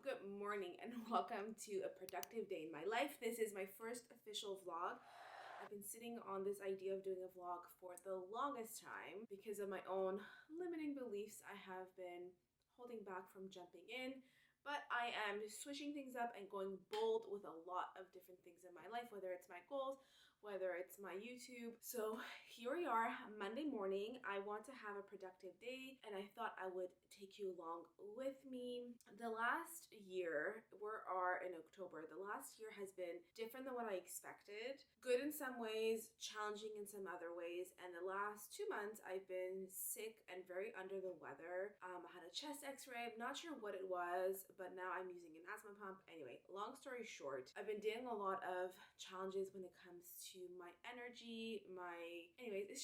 Good morning and welcome to a productive day in my life. This is my first official vlog. I've been sitting on this idea of doing a vlog for the longest time because of my own limiting beliefs. I have been holding back from jumping in, but I am switching things up and going bold with a lot of different things in my life, whether it's my goals, whether it's my YouTube. So here we are, Monday morning. I want to have a productive day and I thought I would take you along with me. The last year, we are in October, the last year has been different than what I expected. Good in some ways, challenging in some other ways. And the last 2 months, I've been sick and very under the weather. I had a chest x-ray, I'm not sure what it was, but now I'm using an asthma pump. Anyway, long story short, I've been dealing a lot of challenges when it comes to my energy, anyways, it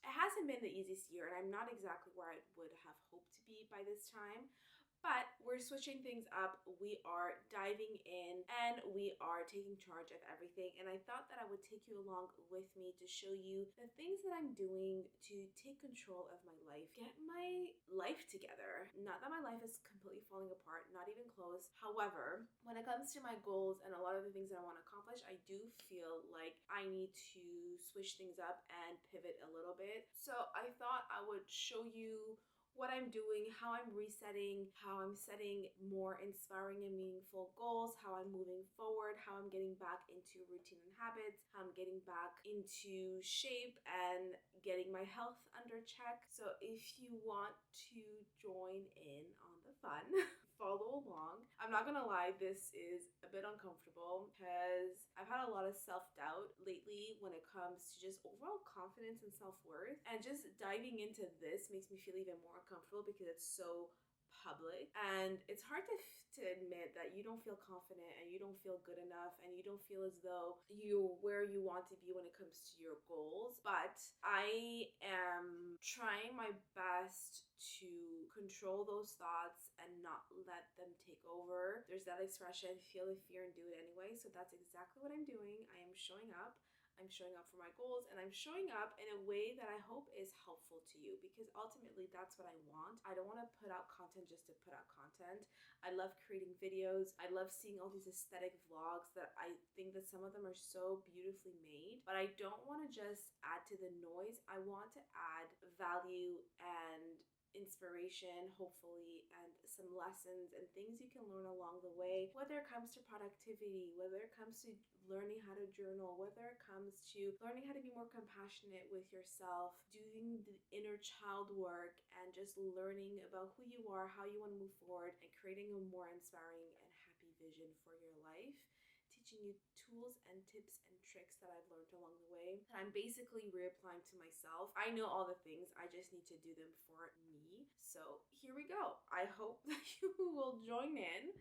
hasn't been the easiest year and I'm not exactly where I would have hoped to be by this time. But we're switching things up. We are diving in and we are taking charge of everything. And I thought that I would take you along with me to show you the things that I'm doing to take control of my life, get my life together. Not that my life is completely falling apart, not even close. However, when it comes to my goals and a lot of the things that I want to accomplish, I do feel like I need to switch things up and pivot a little bit. So I thought I would show you what I'm doing, how I'm resetting, how I'm setting more inspiring and meaningful goals, how I'm moving forward, how I'm getting back into routine and habits, how I'm getting back into shape and getting my health under check. So if you want to join in on the fun, follow along. I'm not gonna lie, this is a bit uncomfortable because I've had a lot of self-doubt lately when it comes to just overall confidence and self-worth, and just diving into this makes me feel even more uncomfortable because it's so public and it's hard to admit that you don't feel confident and you don't feel good enough and you don't feel as though you're where you want to be when it comes to your goals. But I am trying my best to control those thoughts and not let them take over. There's that expression, feel the fear and do it anyway. So that's exactly what I'm doing. I am showing up. I'm showing up for my goals and I'm showing up in a way that I hope is helpful to you, because ultimately that's what I want. I don't want to put out content just to put out content. I love creating videos. I love seeing all these aesthetic vlogs that I think that some of them are so beautifully made, but I don't want to just add to the noise. I want to add value and inspiration, hopefully, and some lessons and things you can learn along the way, whether it comes to productivity, whether it comes to learning how to journal, whether it comes to learning how to be more compassionate with yourself, doing the inner child work, and just learning about who you are, how you want to move forward, and creating a more inspiring and happy vision for your life. Teaching you tools and tips and tricks that I've learned along the way that I'm basically reapplying to myself. I know all the things, I just need to do them for me. So here we go. I hope that you will join in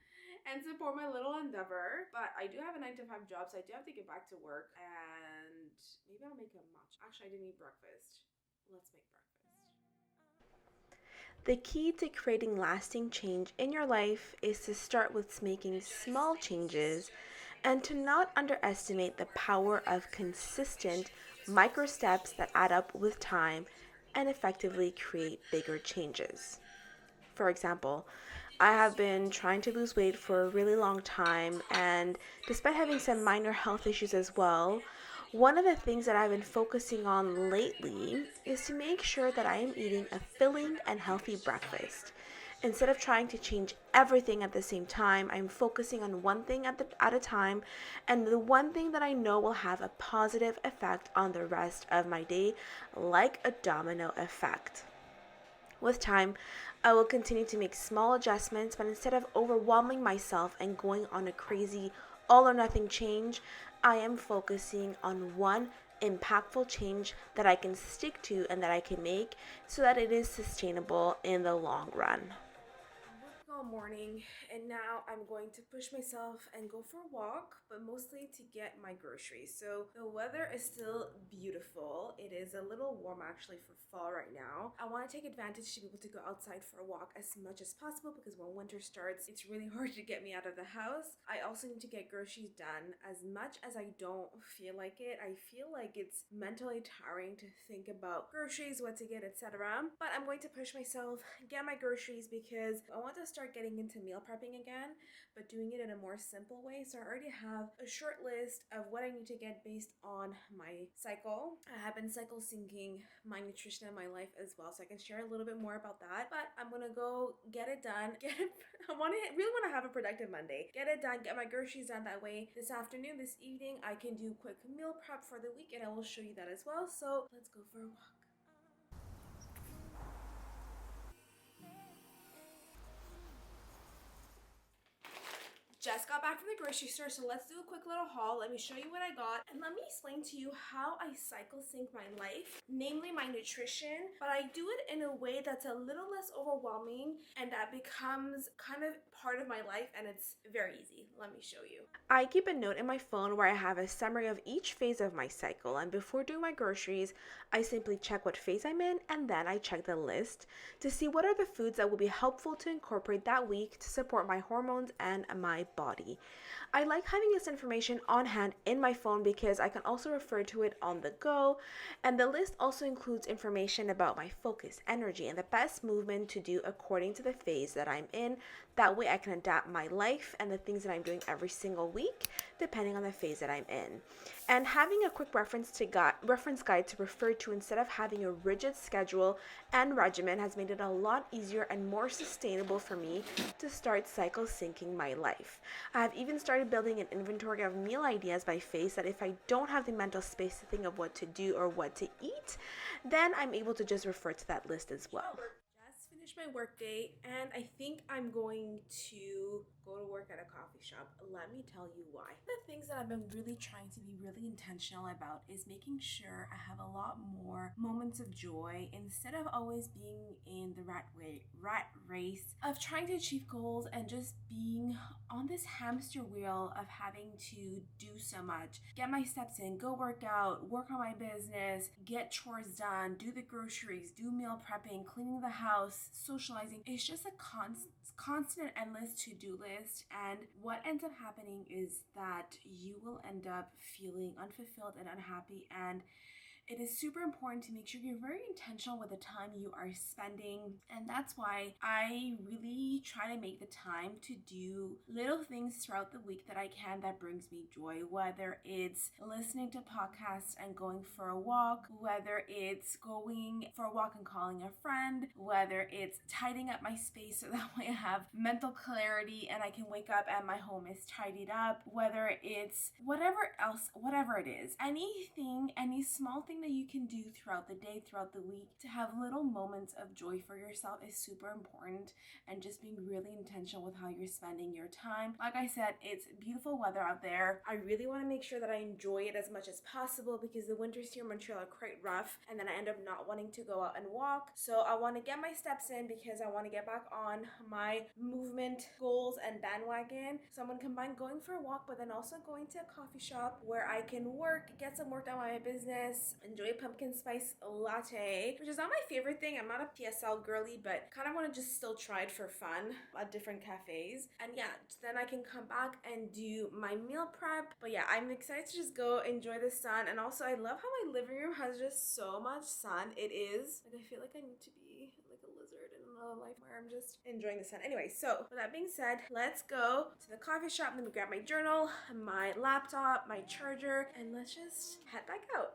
and support my little endeavor. But I do have a 9 to 5 job, so I do have to get back to work, and maybe I'll make a matcha. Actually, I didn't eat breakfast. Let's make breakfast. The key to creating lasting change in your life is to start with making small changes and to not underestimate the power of consistent micro steps that add up with time and effectively create bigger changes. For example, I have been trying to lose weight for a really long time, and despite having some minor health issues as well, one of the things that I've been focusing on lately is to make sure that I am eating a filling and healthy breakfast. Instead of trying to change everything at the same time, I'm focusing on one thing at a time, and the one thing that I know will have a positive effect on the rest of my day, like a domino effect. With time, I will continue to make small adjustments, but instead of overwhelming myself and going on a crazy all or nothing change, I am focusing on one impactful change that I can stick to and that I can make so that it is sustainable in the long run. Working all morning, and now I'm going to push myself and go for a walk, but mostly to get my groceries. So the weather is still beautiful. It is a little warm actually for fall right now. I want to take advantage to be able to go outside for a walk as much as possible, because when winter starts, it's really hard to get me out of the house. I also need to get groceries done. As much as I don't feel like it, I feel like it's mentally tiring to think about groceries, what to get, etc. But I'm going to push myself, get my groceries, because I want to start start getting into meal prepping again, but doing it in a more simple way. So I already have a short list of what I need to get based on my cycle. I have been cycle syncing my nutrition in my life as well, so I can share a little bit more about that. But I'm gonna go get it done. Really want to have a productive Monday. Get it done. Get my groceries done. That way, this afternoon, this evening, I can do quick meal prep for the week, and I will show you that as well. So let's go for a walk. Just got back from the grocery store, so let's do a quick little haul. Let me show you what I got, and let me explain to you how I cycle sync my life, namely my nutrition, but I do it in a way that's a little less overwhelming and that becomes kind of part of my life, and it's very easy. Let me show you. I keep a note in my phone where I have a summary of each phase of my cycle, and before doing my groceries, I simply check what phase I'm in, and then I check the list to see what are the foods that will be helpful to incorporate that week to support my hormones and my body. I like having this information on hand in my phone because I can also refer to it on the go, and the list also includes information about my focus, energy, and the best movement to do according to the phase that I'm in. That way I can adapt my life and the things that I'm doing every single week depending on the phase that I'm in. And having a quick reference guide to refer to instead of having a rigid schedule and regimen has made it a lot easier and more sustainable for me to start cycle syncing my life. I have even started building an inventory of meal ideas by phase that if I don't have the mental space to think of what to do or what to eat, then I'm able to just refer to that list as well. Just finished my work day, and I think I'm going to go to work at a coffee shop. Let me tell you why. The things that I've been really trying to be really intentional about is making sure I have a lot more moments of joy instead of always being in the rat race of trying to achieve goals and just being on this hamster wheel of having to do so much. Get my steps in, go work out, work on my business, get chores done, do the groceries, do meal prepping, cleaning the house, socializing. It's just a constant endless to-do list, and what ends up happening is that you will end up feeling unfulfilled and unhappy, and it is super important to make sure you're very intentional with the time you are spending. And that's why I really try to make the time to do little things throughout the week that I can that brings me joy, whether it's listening to podcasts and going for a walk, whether it's going for a walk and calling a friend, whether it's tidying up my space so that way I have mental clarity and I can wake up and my home is tidied up, whether it's whatever it is, any small thing that you can do throughout the day, throughout the week to have little moments of joy for yourself is super important, and just being really intentional with how you're spending your time. Like I said, it's beautiful weather out there. I really want to make sure that I enjoy it as much as possible because the winters here in Montreal are quite rough, and then I end up not wanting to go out and walk. So I want to get my steps in because I want to get back on my movement goals and bandwagon. So I'm going to combine going for a walk but then also going to a coffee shop where I can work, get some work done on my business, enjoy a pumpkin spice latte, which is not my favorite thing. I'm not a PSL girly, but kind of want to just still try it for fun at different cafes. And yeah, then I can come back and do my meal prep. But yeah, I'm excited to just go enjoy the sun. And also I love how my living room has just so much sun. It is like, I feel like I need to be like a lizard in another life where I'm just enjoying the sun. Anyway, so with that being said, let's go to the coffee shop. Let me grab my journal, my laptop, my charger, and let's just head back out.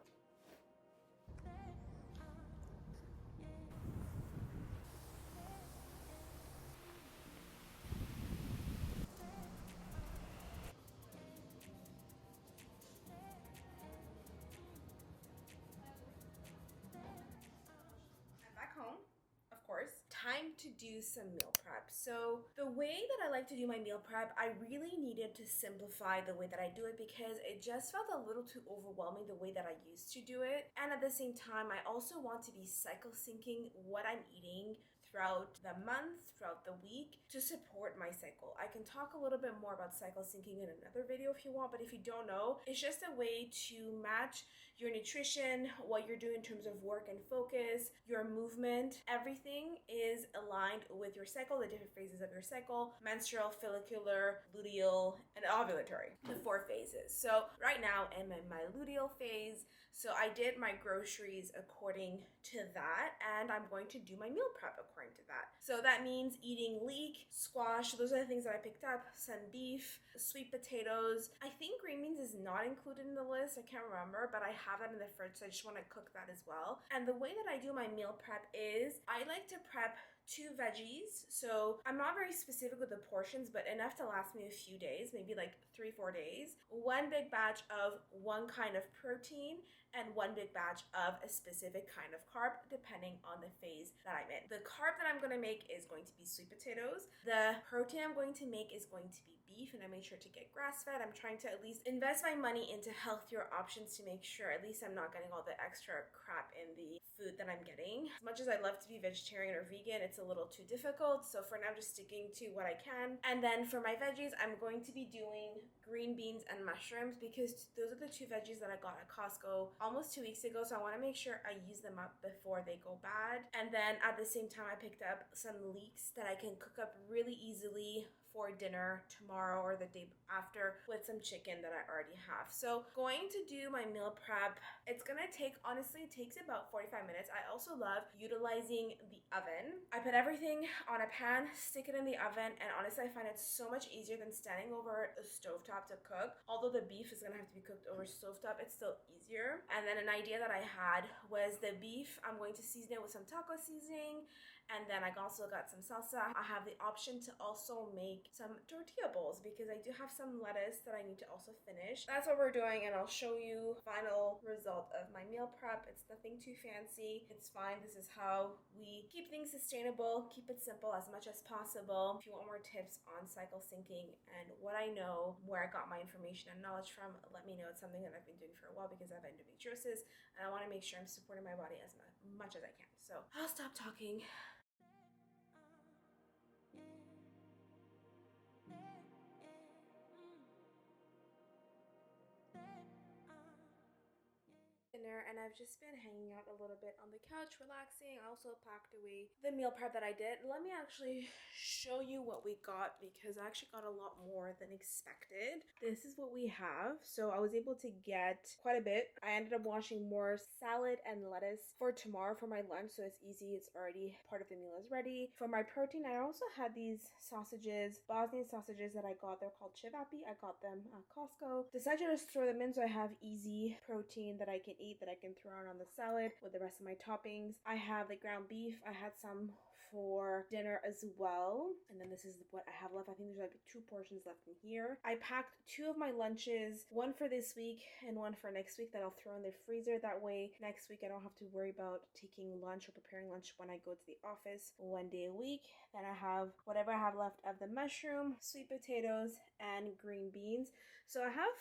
Back home, of course. Time to do some meal prep. So the way that I like to do my meal prep, I really needed to simplify the way that I do it because it just felt a little too overwhelming the way that I used to do it. And at the same time, I also want to be cycle syncing what I'm eating throughout the month, throughout the week to support my cycle. I can talk a little bit more about cycle syncing in another video if you want, but if you don't know, it's just a way to match your nutrition, what you're doing in terms of work and focus, your movement. Everything is aligned with your cycle, the different phases of your cycle: menstrual, follicular, luteal, and ovulatory, the 4 phases. So right now I'm in my luteal phase, so I did my groceries according to that, and I'm going to do my meal prep according according to that. So that means eating leek, squash, those are the things that I picked up, some beef, sweet potatoes. I think green beans is not included in the list, I can't remember, but I have that in the fridge, so I just want to cook that as well. And the way that I do my meal prep is I like to prep 2 veggies. So I'm not very specific with the portions, but enough to last me a few days, maybe like 3-4 days. One big batch of one kind of protein and one big batch of a specific kind of carb, depending on the phase that I'm in. The carb that I'm going to make is going to be sweet potatoes. The protein I'm going to make is going to be beef, and I made sure to get grass-fed. I'm trying to at least invest my money into healthier options to make sure at least I'm not getting all the extra crap in the food that I'm getting. As much as I love to be vegetarian or vegan, it's a little too difficult, so for now I'm just sticking to what I can. And then for my veggies, I'm going to be doing green beans and mushrooms because those are the 2 veggies that I got at Costco almost 2 weeks ago, so I want to make sure I use them up before they go bad. And then at the same time, I picked up some leeks that I can cook up really easily for dinner tomorrow or the day after with some chicken that I already have. So going to do my meal prep, it's gonna take, honestly, it takes about 45 minutes. I also love utilizing the oven. I put everything on a pan, stick it in the oven, and honestly I find it so much easier than standing over a stovetop to cook. Although the beef is gonna have to be cooked over stovetop, it's still easier. And then an idea that I had was the beef, I'm going to season it with some taco seasoning, and then I also got some salsa. I have the option to also make some tortilla bowls because I do have some lettuce that I need to also finish. That's what we're doing, and I'll show you final result of my meal prep. It's nothing too fancy. It's fine. This is how we keep things sustainable, keep it simple as much as possible. If you want more tips on cycle syncing and what I know, where I got my information and knowledge from, let me know. It's something that I've been doing for a while because I have endometriosis, and I want to make sure I'm supporting my body as much as I can. So I'll stop talking. Dinner, and I've just been hanging out a little bit on the couch relaxing. I also packed away the meal prep that I did. Let me actually show you what we got because I actually got a lot more than expected. This is what we have. So I was able to get quite a bit. I ended up washing more salad and lettuce for tomorrow for my lunch, so it's easy. It's already part of the meal is ready. For my protein, I also had these sausages, Bosnian sausages that I got. They're called cevapi. I got them at Costco. Decided to just throw them in so I have easy protein that I can eat, that I can throw on the salad with the rest of my toppings. I have the ground beef. I had some for dinner as well. And then this is what I have left. I think there's like 2 portions left in here. I packed 2 of my lunches, one for this week and one for next week that I'll throw in the freezer. That way next week I don't have to worry about taking lunch or preparing lunch when I go to the office 1 day a week. Then I have whatever I have left of the mushroom, sweet potatoes, and green beans. So I have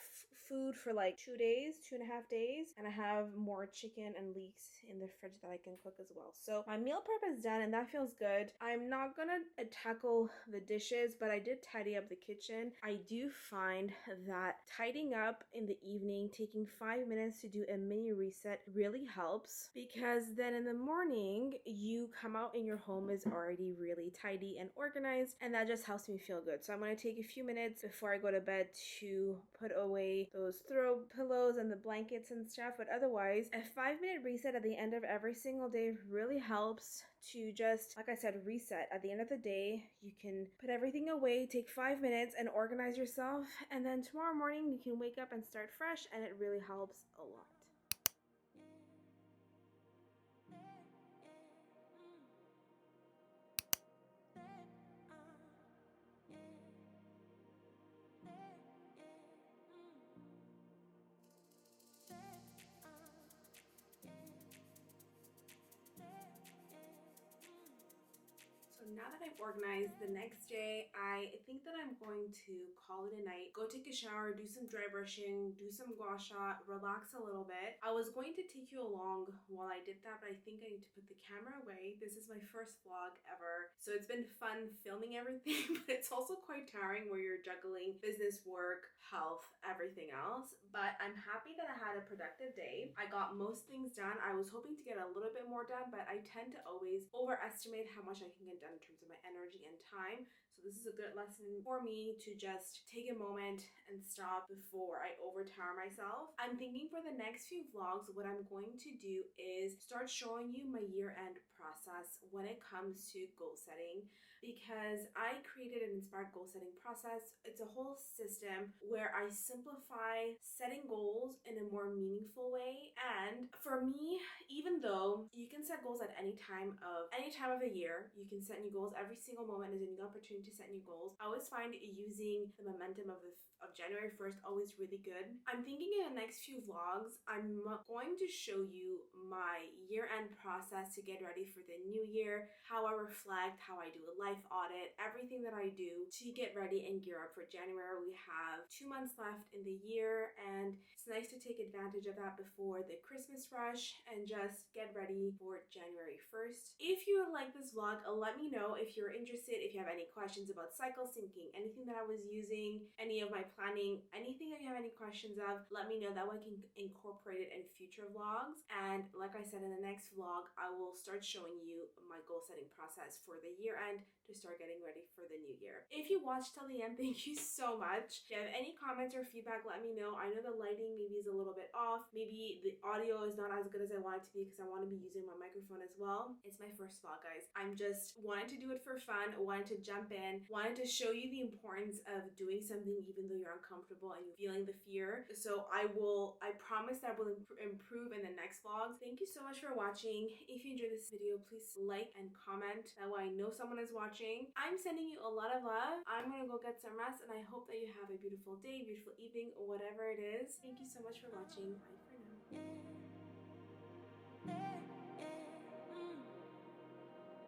food for like 2 days, 2.5 days, and I have more chicken and leeks in the fridge that I can cook as well. So my meal prep is done and that feels good. I'm not gonna tackle the dishes, but I did tidy up the kitchen. I do find that tidying up in the evening, taking 5 minutes to do a mini reset really helps because then in the morning you come out and your home is already really tidy and organized, and that just helps me feel good. So I'm going to take a few minutes before I go to bed to put away those throw pillows and the blankets and stuff, but otherwise a 5-minute reset at the end of every single day really helps to just, like I said, reset. At the end of the day, you can put everything away, take 5 minutes and organize yourself, and then tomorrow morning you can wake up and start fresh, and it really helps a lot. So now that I've organized, the next day, I think that I'm going to call it a night, go take a shower, do some dry brushing, do some gua sha, relax a little bit. I was going to take you along while I did that, but I think I need to put the camera away. This is my first vlog ever, so it's been fun filming everything, but it's also quite tiring where you're juggling business, work, health, everything else. But I'm happy that I had a productive day. I got most things done. I was hoping to get a little bit more done, but I tend to always overestimate how much I can get done in terms of my energy and time. So So this is a good lesson for me to just take a moment and stop before I overtire myself. I'm thinking for the next few vlogs, what I'm going to do is start showing you my year-end process when it comes to goal setting, because I created an inspired goal setting process. It's a whole system where I simplify setting goals in a more meaningful way. And for me, even though you can set goals at any time of the year, you can set new goals. Every single moment is a new opportunity to set new goals. I always find using the momentum of January 1st always really good. I'm thinking in the next few vlogs, I'm going to show you my year-end process to get ready for the new year, how I reflect, how I do a life audit, everything that I do to get ready and gear up for January. We have 2 months left in the year, and it's nice to take advantage of that before the Christmas rush and just get ready for January 1st. If you like this vlog, let me know if you're interested, if you have any questions about cycle syncing, anything that I was using, any of my planning, anything that you have any questions of, let me know. That way I can incorporate it in future vlogs. And like I said, in the next vlog, I will start showing you my goal setting process for the year end to start getting ready for the new year. If you watched till the end, thank you so much. If you have any comments or feedback, let me know. I know the lighting maybe is a little bit off. Maybe the audio is not as good as I want it to be because I want to be using my microphone as well. It's my first vlog, guys. I'm just wanting to do it for fun, wanted to jump in, wanted to show you the importance of doing something even though you're uncomfortable and you're feeling the fear. So I promise that I will improve in the next vlogs. Thank you so much for watching. If you enjoyed this video, please like and comment. That way I know someone is watching. I'm sending you a lot of love. I'm gonna go get some rest, and I hope that you have a beautiful day, beautiful evening, or whatever it is. Thank you so much for watching. Bye for now.